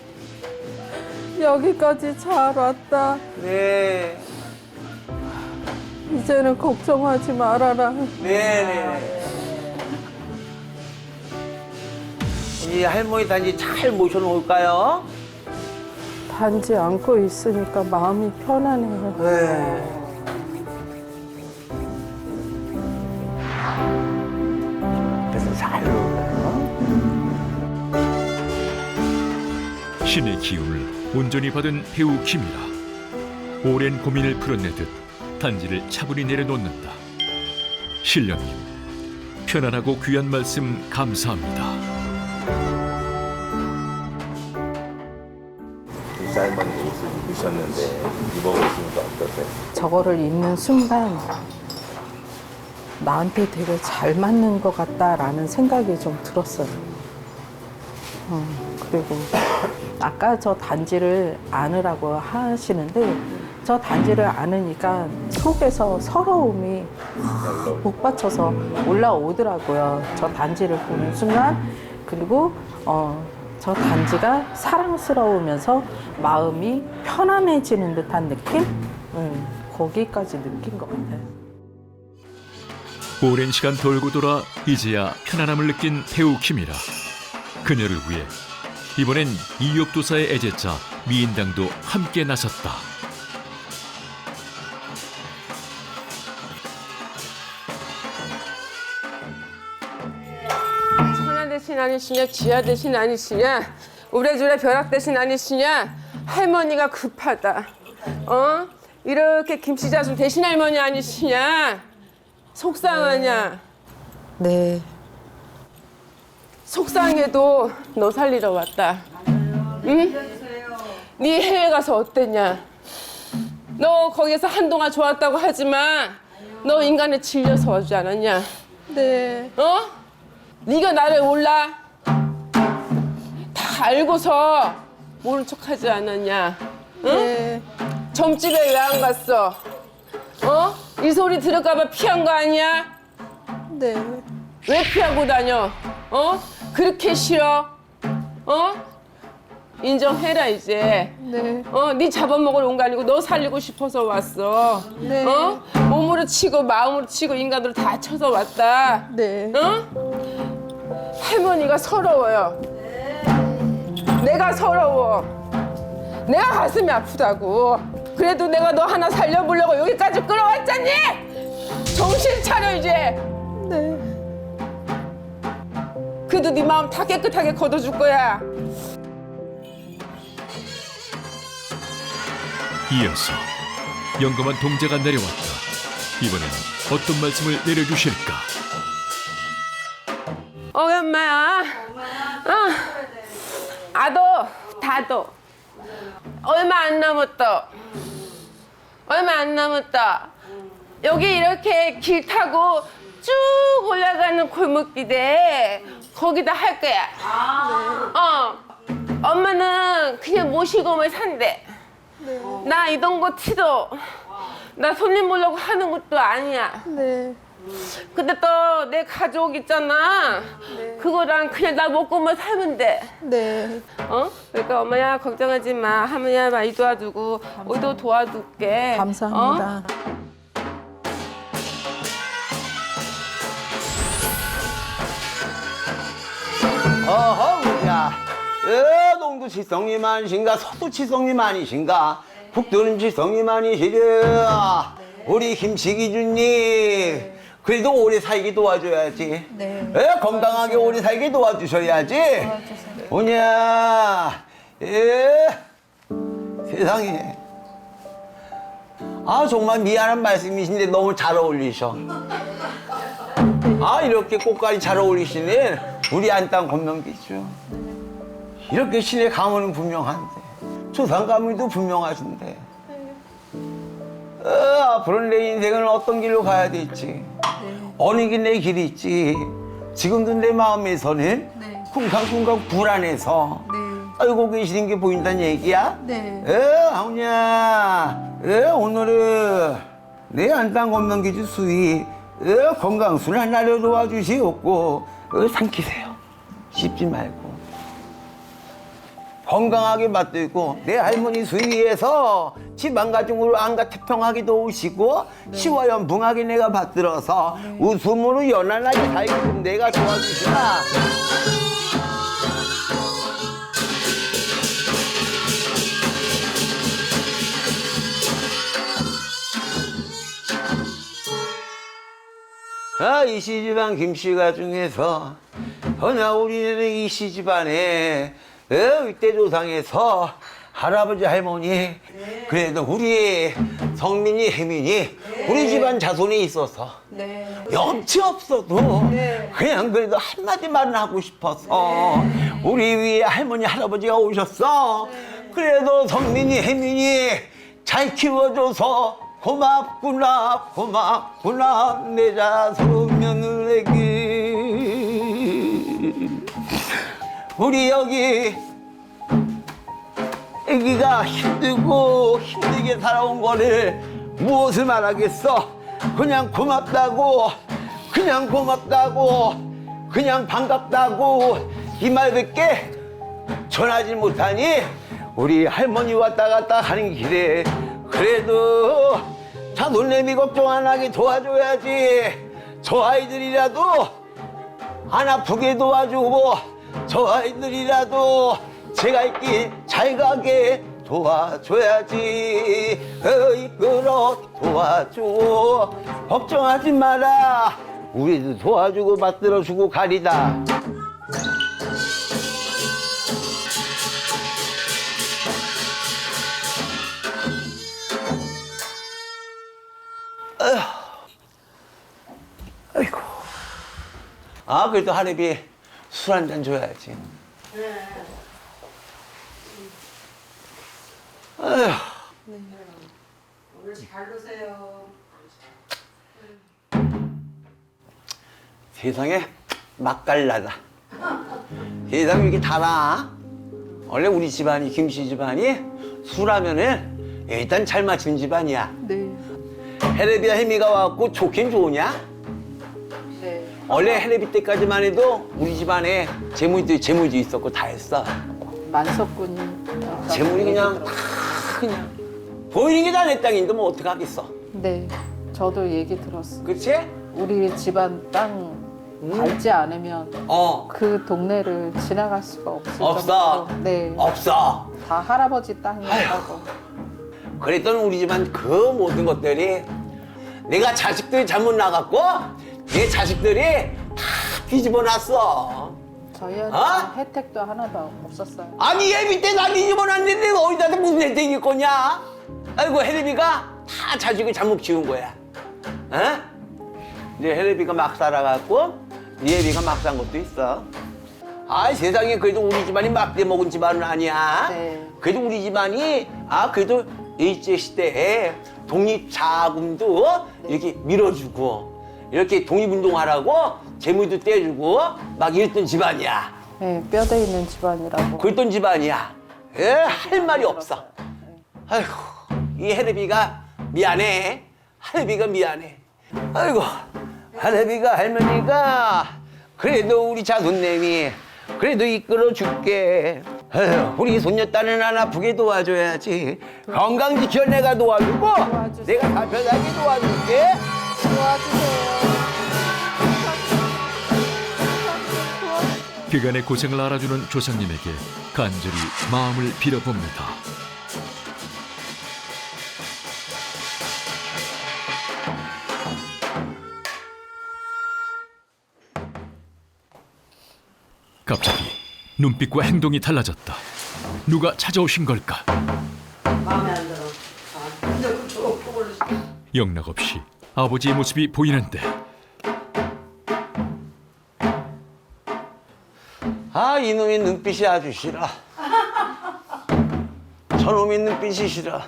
여기까지 잘 왔다. 네. 이제는 걱정하지 말아라. 네네. 이 할머니 단지 잘 모셔놓을까요? 단지 안고 있으니까 마음이 편하네요. 네. 그래서 잘 놓을까요? 신의 기운을 온전히 받은 배우 김이라 오랜 고민을 풀어내듯 단지를 차분히 내려놓는다. 신령님, 편안하고 귀한 말씀 감사합니다. 김씨 할머니 옷을 입으셨는데 입어보시니까 어떠세요? 저거를 입는 순간 나한테 되게 잘 맞는 것 같다라는 생각이 좀 들었어요. 그리고 아까 저 단지를 안으라고 하시는데 저 단지를 안으니까 속에서 서러움이 복받쳐서 올라오더라고요. 저 단지를 보는 순간. 그리고 저 단지가 사랑스러우면서 마음이 편안해지는 듯한 느낌? 거기까지 느낀 것 같아요. 오랜 시간 돌고 돌아 이제야 편안함을 느낀 배우 김이라 그녀를 위해 이번엔 이업도사의 애제자 미인당도 함께 나섰다. 천하 대신 아니시냐, 지하 대신 아니시냐, 우레주레 벼락 대신 아니시냐. 할머니가 급하다. 이렇게 김씨자손 대신 할머니 아니시냐. 속상하냐. 네. 속상해도 너 살리러 왔다. 응? 네 해외 가서 어땠냐. 너 거기에서 한동안 좋았다고 하지만 너 인간에 질려서 오지 않았냐. 네. 네가 나를 몰라? 다 알고서 모른 척하지 않았냐? 응? 네. 점집에 왜 안 갔어? 이 소리 들을까봐 피한 거 아니야? 네. 왜 피하고 다녀? 그렇게 싫어? 인정해라 이제. 네. 네 잡아먹으러 온 거 아니고 너 살리고 싶어서 왔어. 네. 몸으로 치고 마음으로 치고 인간으로 다 쳐서 왔다. 네. 할머니가 서러워요. 내가 서러워. 내가 가슴이 아프다고. 그래도 내가 너 하나 살려보려고 여기까지 끌어왔잖니? 정신 차려 이제. 네. 그래도 네 마음 다 깨끗하게 걷어줄 거야. 이어서 영검한 동자가 내려왔다. 이번엔 어떤 말씀을 내려주실까? 엄마야. 아도 다도 얼마 안 남았다. 얼마 안 남았다. 여기 이렇게 길 타고 쭉 올라가는 골목길에 거기다 할 거야. 엄마는 그냥 모시고만 산대. 나 이런 거 티도 나 손님 보려고 하는 것도 아니야. 네. 근데 또 내 가족 있잖아. 그거랑 그냥 나 먹고만 살면 돼. 네. 그러니까 엄마야 걱정하지 마. 할머니야 많이 도와주고 우리도 도와줄게. 감사합니다. 야, 동두 치성님 아니신가? 서도 치성님 아니신가? 북도는 치성님 아니시려? 우리 김치기준님, 그래도 오래 살기 도와줘야지. 네. 건강하게 오래 살기 도와주셔야지. 오냐, 세상에. 정말 미안한 말씀이신데 너무 잘 어울리셔. 이렇게 꽃까지 잘 어울리시네. 우리 안땅 건명기죠. 이렇게 신의 가문은 분명한데, 조상 가문도 분명하신데, 앞으로 내 인생은 어떤 길로 가야 될지, 어느 길 내 길이 있지. 지금도 내 마음에서는 쿵쾅쿵쾅 불안해서 떨고 계시는 게 보인다는 얘기야? 네. 하우냐, 오늘은 내 안땅 건명기주 수위 건강술 하나를 도와주시옵고 삼키세요. 씹지 말고. 건강하게 맛들고 내 할머니 수위에서 집안 가정으로 안가 태평하게도 오시고 시화연풍하게 내가 받들어서 웃음으로 연한하게 살게끔 내가 도와주시라. 이 시집안 김씨가 중에서 허나 우리는 이 시집안에 이때 조상에서 할아버지 할머니 그래도 우리 성민이 혜민이 우리 집안 자손에 있어서 염치 없어도 그냥 그래도 한마디 말은 하고 싶어서 우리 위에 할머니 할아버지가 오셨어. 그래도 성민이 혜민이 잘 키워줘서 고맙구나 고맙구나 내 자손 며느리에게. 우리 여기 애기가 힘들게 살아온 거를 무엇을 말하겠어. 그냥 고맙다고 그냥 반갑다고 이 말밖에 전하지 못하니 우리 할머니 왔다 갔다 하는 길에 그래도 자손내미 걱정 안 하게 도와줘야지. 저 아이들이라도 안 아프게 도와주고 저 아이들이라도 제가 있기 잘 가게 도와줘야지. 이끌어 도와줘. 걱정하지 마라. 우리도 도와주고 받들어주고 가리다. 아이고. 그래도 할애비 술 한 잔 줘야지. 아휴. 오늘 잘 노세요. 세상에 맛깔나다. 세상에 이렇게 달아. 원래 우리 집안이 김씨 집안이 술하면은 일단 잘 맞춘 집안이야. 네. 혜래비와 혜미가 와갖고 좋긴 좋으냐? 네. 원래 혜래비 때까지만 해도 우리 집안에 재물도 있었고 다 했어. 만석군이 재물이 그냥 다 그냥 보이는 게 다 내 땅인데 뭐 어떡하겠어. 네. 저도 얘기 들었어요. 그치? 우리 집안 땅 밟지 않으면 그 동네를 지나갈 수가 없을 없어. 정도로. 네. 없어. 다 할아버지 땅이라고. 그랬던 우리 집안 그 모든 것들이 내가 자식들이 잘못 나갔고 내 자식들이 다 뒤집어 놨어. 저희한테 어? 혜택도 하나도 없었어요. 아니 예비 때 나 뒤집어 놨는데 내가 어디다 무슨 혜택이 있겠냐? 아이고 혜리비가 다 자식을 잘못 키운 거야. 이제 혜리비가 막 살아갖고 예비가 막 산 것도 있어. 세상에 그래도 우리 집안이 막대 먹은 집안은 아니야. 네. 그래도 우리 집안이 그래도 일제시대에 독립자금도 이렇게 밀어주고 이렇게 독립운동하라고 재물도 떼주고 막 이랬던 집안이야. 네, 뼈대 있는 집안이라고. 그랬던 집안이야. 할 말이 없어. 아이고, 이 혜리비가 미안해. 할비가 미안해. 아이고, 할비가 할머니가 그래도 우리 자손내미 그래도 이끌어 줄게. 우리 손녀딸은 안 아프게 도와줘야지. 건강 지켜 내가 도와주고 내가 간편하게 도와줄게. 그간의 고생을 알아주는 조상님에게 간절히 마음을 빌어봅니다. 갑자기 눈빛과 행동이 달라졌다. 누가 찾아오신 걸까? 마음에 안 들어. 근데 그걸 영락없이 아버지의 모습이 보이는데 이놈의 눈빛이 아주 싫어. 저놈의 눈빛이 싫어.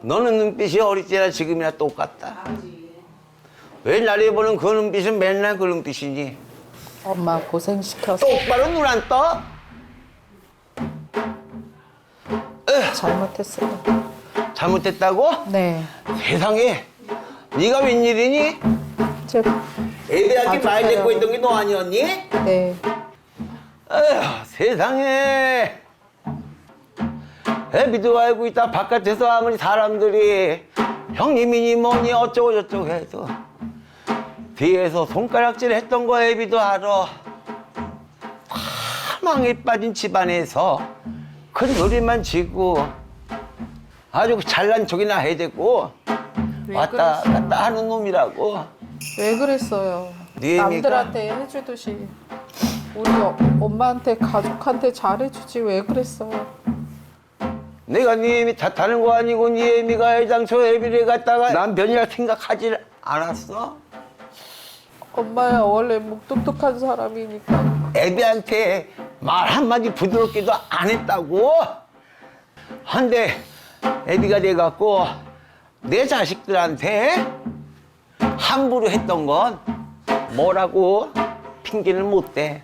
너는 눈빛이 어릴 때나 지금이나 똑같다. 왜 나를 보는 그 눈빛은 맨날 그 눈빛이니? 엄마 고생시켜서 똑바로 눈 안 떠? 잘못했어요. 잘못했다고? 네. 세상에 네가 웬일이니? 제가 애들한테 말 아주 대고 있던 게 너 아니었니? 네. 세상에 애비도 알고 있다. 바깥에서 아무리 사람들이 형님이니 뭐니 어쩌고 저쩌고 해도 뒤에서 손가락질 했던 거 애비도 알아. 사망에 빠진 집안에서 큰 소리만 지고 아주 잘난 척이나 해야 되고 왔다 갔다 하는 놈이라고. 왜 그랬어요? 네 애미가- 남들한테 해주듯이 우리 엄마한테 가족한테 잘해주지 왜 그랬어요? 내가 네 애미 탓하는 거 아니고 네 애미가 애장초 애비를 갖다가 남편이라 생각하지 않았어? 엄마야 원래 묵뚝뚝한 사람이니까. 애비한테 말 한마디 부드럽게도 안 했다고? 한데 애비가 돼갖고 내 자식들한테 함부로 했던 건 뭐라고 핑계를 못 대.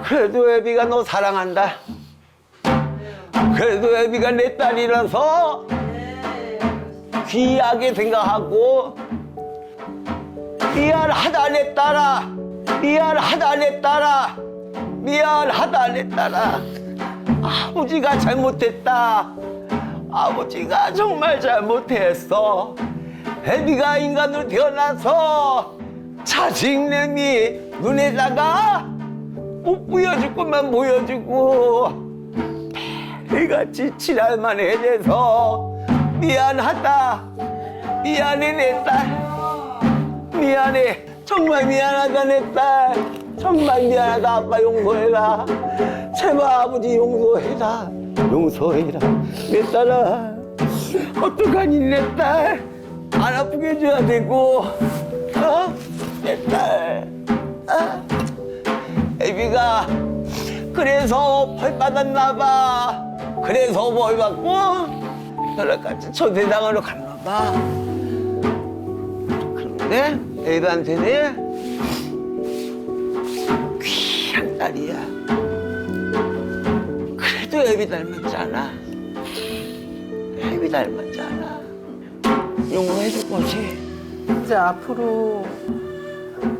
그래도 애비가 너 사랑한다. 그래도 애비가 내 딸이라서 귀하게 생각하고 미안하다 내 딸아. 미안하다 내 딸아. 미안하다 내 딸아. 아버지가 잘못했다. 아버지가 정말 잘못했어. 애비가 인간으로 태어나서 자식내미 눈에다가 못 보여줄 것만 보여주고 내같이 지랄만 해대서 미안하다. 미안해 내 딸. 미안해. 정말 미안하다 내 딸. 정말 미안하다. 아빠 용서해라. 제발 아버지 용서해라. 용서해라. 내 딸아. 어떡하니 내 딸. 안 아프게 해줘야 되고. 어? 내 딸. 아. 애비가 그래서 벌 받았나 봐. 그래서 벌 받고 너랑같이 초대장으로 갔나 봐. 그런데 애비한테는 귀한 딸이야. 그래도 애비 닮았잖아. 애비 닮았잖아. 용서해줄 거지. 이제 앞으로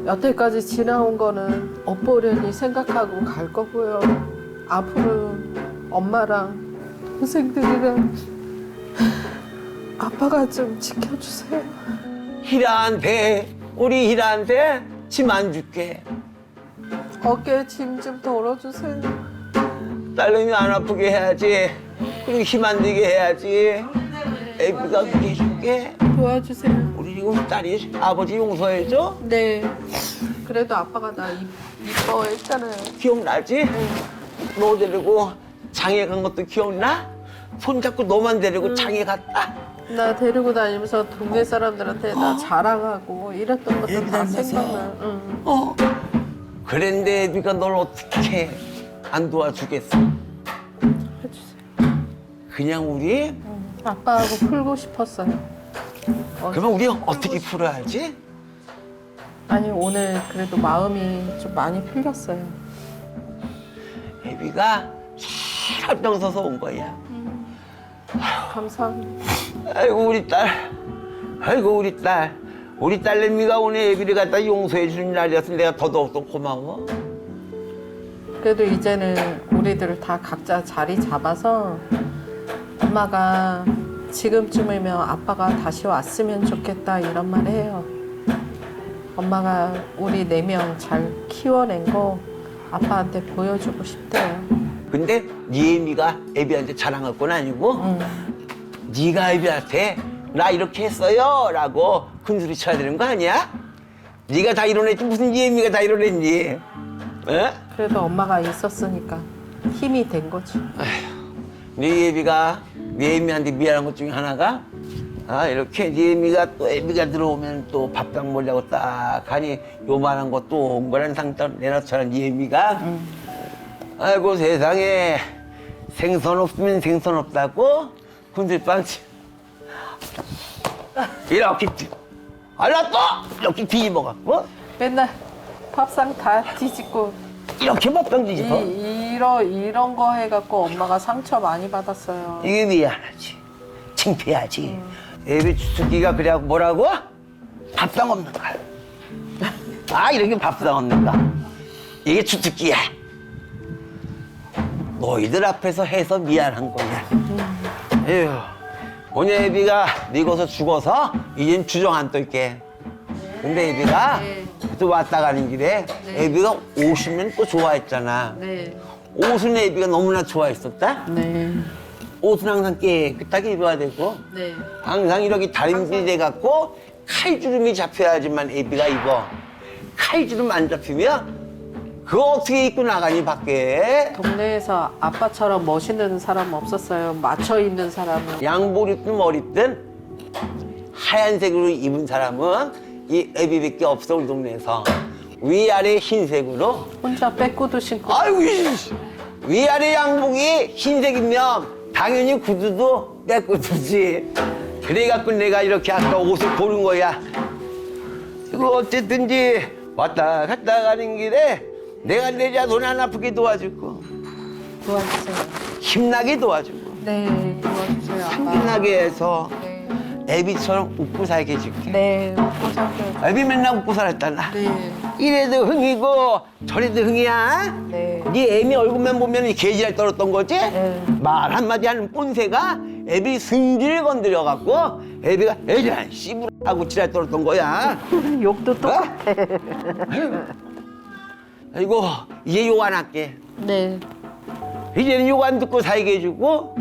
여태까지 지나온 거는 엇보려니 생각하고 갈 거고요. 앞으로 엄마랑 동생들이랑 아빠가 좀 지켜주세요. 희라한테 우리 희라한테 짐 안 줄게. 어깨에 짐 좀 덜어주세요. 딸내미 안 아프게 해야지. 그리고 힘 안 들게 해야지. 애비가 그렇게 해줄게. 도와주세요. 우리 지금 딸이 아버지 용서해줘? 네. 그래도 아빠가 나 이뻐했잖아요. 기억나지? 너 데리고 장에 간 것도 기억나? 손잡고 너만 데리고 장에 갔다. 나 데리고 다니면서 동네 사람들한테 나 자랑하고 이랬던 것도 다 생각나. 응. 그런데 애비가 널 어떻게 안 도와주겠어? 해주세요. 그냥 우리? 아빠하고 풀고 싶었어요. 그러면 우리 어떻게 풀어야지? 아니 오늘 그래도 마음이 좀 많이 풀렸어요. 애비가 잘 앞장서서 온 거야. 감사합니다. 아이고 우리 딸. 아이고 우리 딸. 우리 딸내미가 오늘 애비를 갖다 용서해 주는 날이어서 내가 더더욱 더 고마워. 그래도 이제는 우리들 다 각자 자리 잡아서 엄마가 지금쯤이면 아빠가 다시 왔으면 좋겠다 이런 말 해요. 엄마가 우리 4명 잘 키워낸 거 아빠한테 보여주고 싶대요. 근데 네 애미가 애비한테 자랑할 건 아니고 네가 애비한테 나 이렇게 했어요 라고 큰소리 쳐야 되는 거 아니야? 네가 다 이뤄냈지 무슨 네 애미가 다 이뤄냈니? 에? 그래도 엄마가 있었으니까 힘이 된 거지. 네 애비가 네 애미한테 미안한 것 중에 하나가 이렇게 네 애미가 또 애비가 들어오면 또 밥상 먹으려고 딱 하니 요만한 것도 온 거란 상태 내놓잖아 네 애미가. 아이고 세상에 생선 없으면 생선 없다고 군들빵치 이렇게 알았어? 이렇게 뒤집어갖고 맨날 밥상 다 뒤집고 이렇게 밥상 뒤집어. 이런 거 해갖고 엄마가 상처 많이 받았어요. 이게 미안하지. 창피하지. 애비 주특기가 그래갖고 뭐라고? 밥상 없는 거야. 이렇게 밥상 없는 거. 이게 주특기야. 너희들 앞에서 해서 미안한 거야. 에휴, 오늘 애비가 늙어서 죽어서 이젠 주정 안 떨게. 근데 애비가 또 왔다 가는 길에 애비가 50년 또 좋아했잖아. 네. 옷은 애비가 너무나 좋아했었다. 네. 옷은 항상 깨끗하게 입어야 되고 네. 항상 이렇게 다림질이 돼갖고 칼주름이 잡혀야지만 애비가 입어. 칼주름 안 잡히면 그거 어떻게 입고 나가니 밖에. 동네에서 아빠처럼 멋있는 사람 없었어요. 맞춰 입는 사람은. 양복 입든 뭘 입든 하얀색으로 입은 사람은 이 애비밖에 없어 우리 동네에서. 위아래 흰색으로. 혼자 빼꾸도 신고. 아이고 이씨. 위아래 양복이 흰색이면 당연히 구두도 빼꾸두지. 그래갖고 내가 이렇게 아까 옷을 고른 거야. 이거 어쨌든지 왔다 갔다 가는 길에 내가 내 자손 안 아프게 도와주고 도와주세요. 힘나게 도와주고 네, 도와주세요. 아빠. 힘나게 해서 네. 애비처럼 웃고 살게 해줄게. 네, 포장도. 애비 맨날 웃고 살았잖아. 네. 이래도 흥이고 저래도 흥이야. 네. 네 애미 얼굴만 보면 개지랄 떨었던 거지? 네. 말 한마디 하는 꼰새가 애비 승질을 건드려갖고 애비가 애지랄 씨부라 하고 지랄 떨었던 거야. 욕도 똑같아. 아이고 이제 욕 안 할게. 네. 이제는 욕 안 듣고 살게 해주고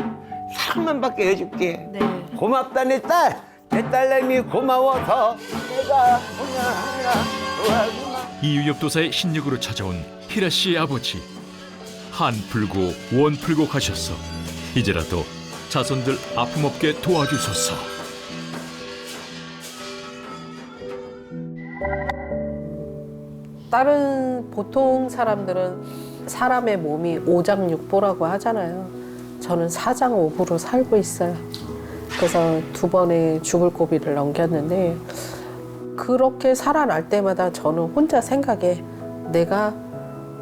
사랑만 받게 해줄게. 네. 고맙다 내 딸. 내 딸내미 고마워서 내가 하나 좋아하구나. 이유엽 도사의 신력으로 찾아온 희라 씨의 아버지. 한 풀고 원 풀고 가셨어. 이제라도 자손들 아픔 없게 도와주소서. 다른 보통 사람들은 사람의 몸이 오장육부라고 하잖아요. 저는 사장오부로 살고 있어요. 그래서 2번의 죽을 고비를 넘겼는데 그렇게 살아날 때마다 저는 혼자 생각해 내가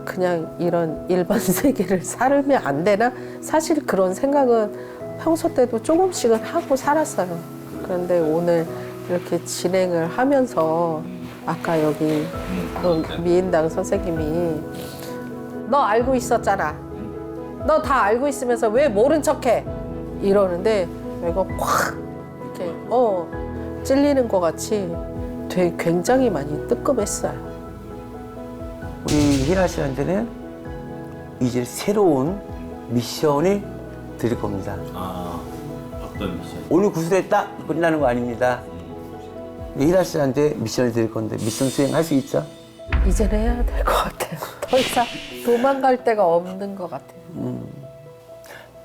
그냥 이런 일반 세계를 살면 안 되나? 사실 그런 생각은 평소 때도 조금씩은 하고 살았어요. 그런데 오늘 이렇게 진행을 하면서 아까 여기 미인당 선생님이 너 알고 있었잖아. 너 다 알고 있으면서 왜 모른 척해? 이러는데 내가 확 이렇게 찔리는 것 같이 되게 굉장히 많이 뜨끔했어요. 우리 희라 씨한테는 이제 새로운 미션을 드릴 겁니다. 아, 어떤 미션? 오늘 구슬했다 끝나는 거 아닙니다. 우리 희라 씨한테 미션을 드릴 건데 미션 수행할 수 있죠? 이제는 해야 될 것 같아요. 더 이상 도망갈 데가 없는 것 같아요.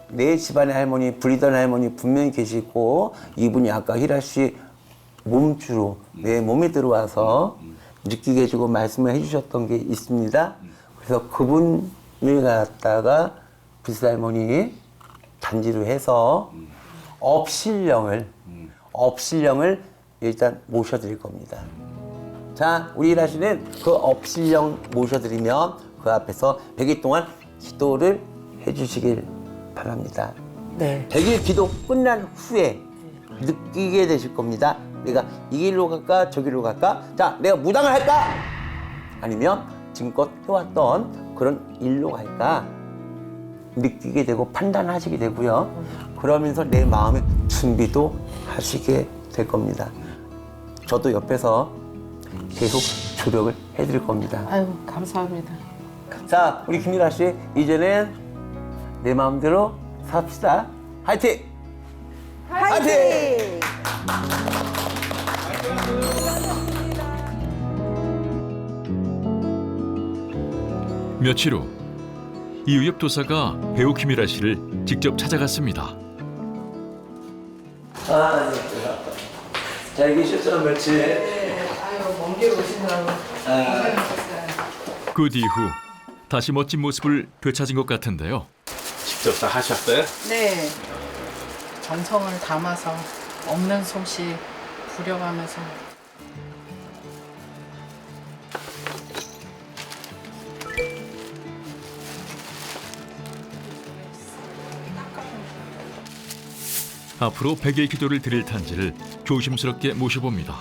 내 집안의 할머니, 불리던 할머니 분명히 계시고 이분이 아까 희라 씨 몸주로 내 몸에 들어와서 느끼게 해주고 말씀을 해주셨던 게 있습니다. 그래서 그분을 갖다가 불사 할머니 단지로 해서 업신령을 일단 모셔드릴 겁니다. 자, 우리 희라 씨는 그 업신령 모셔드리면 그 앞에서 100일 동안 기도를 해주시길 바랍니다. 네. 100일 기도 끝난 후에 느끼게 되실 겁니다. 내가 이 길로 갈까 저 길로 갈까? 자, 내가 무당을 할까? 아니면 지금껏 해왔던 그런 일로 갈까? 느끼게 되고 판단하시게 되고요. 그러면서 내 마음의 준비도 하시게 될 겁니다. 저도 옆에서 계속 조력을 해드릴 겁니다. 아유, 감사합니다. 자, 우리 김미라 씨, 이제는 내 마음대로 삽시다. 화이팅! 화이팅! 며칠 후 이유엽 도사가 배우 김희라 씨를 직접 찾아갔습니다. 아, 잘 계셨죠, 며칠? 아유, 먼 길 오시느라고 고생하셨어요. 그 뒤후 다시 멋진 모습을 되찾은 것 같은데요. 직접 다 하셨어요? 네. 정성을 담아서 없는 솜씨 부려가면서 앞으로 100의 기도를 드릴 탄지를 조심스럽게 모셔봅니다.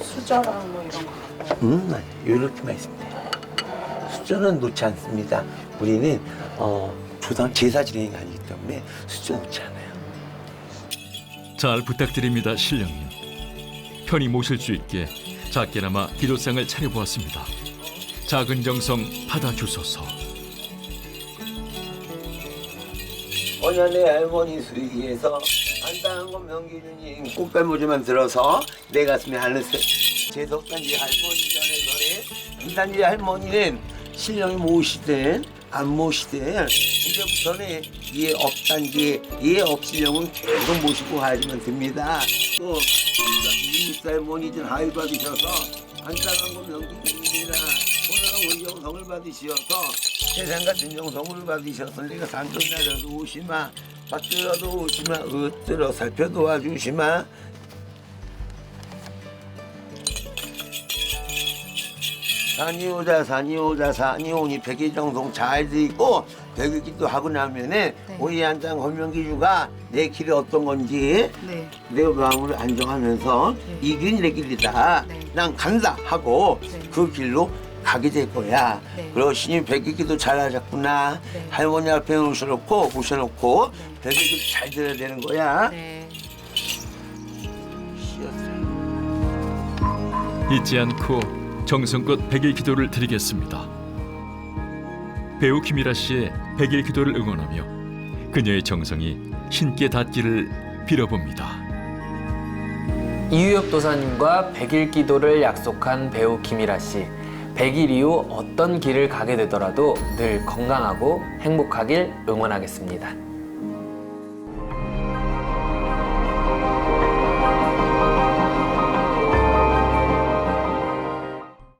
수저랑 뭐 이런 거. 이렇게만 있습니다. 숫자는 놓지 않습니다. 우리는 조상 제사 진행이 아니기 때문에 숫자 놓지 않아요. 잘 부탁드립니다, 신령님. 편히 모실 수 있게 작게나마 기도상을 차려보았습니다. 작은 정성 받아주소서. 원년의 할머니 수리에서 안당한 건 명기주님 꽃갈무지만 들어서 내 가슴에 하늘색 제석단지 할머니 전에 이단지 할머니는 신령이 모시든 안 모시든 이제부터는 예 업단지 예 업신령은 계속 모시고 가야지만 됩니다. 또 이웃 할머니든 하유 받으셔서 안당한 건 명기주님이라 오늘은 우리 영성을 받으시어서 세상 같은 영성을 받으셔서 내가 산동나라도 오시마 밖으로도 오시마 으뜨러 살펴도와 주시마. 산이 오니 백일정성 잘 드리고 백일기도 하고 나면은 우리 한장 헐명기주가 내 길이 어떤 건지 내 마음을 안정하면서 이 길이 내 길이다. 난 간다 하고 그 길로 가게 될 거야. 그러시니 백일기도 잘하셨구나. 할머니 앞에 모셔놓고 백일기도 잘 들어야 되는 거야. 잊지 않고 정성껏 백일 기도를 드리겠습니다. 배우 김이라 씨의 백일 기도를 응원하며 그녀의 정성이 신께 닿기를 빌어봅니다. 이유엽 도사님과 100일 기도를 약속한 배우 김이라 씨. 100일 이후 어떤 길을 가게 되더라도 늘 건강하고 행복하길 응원하겠습니다.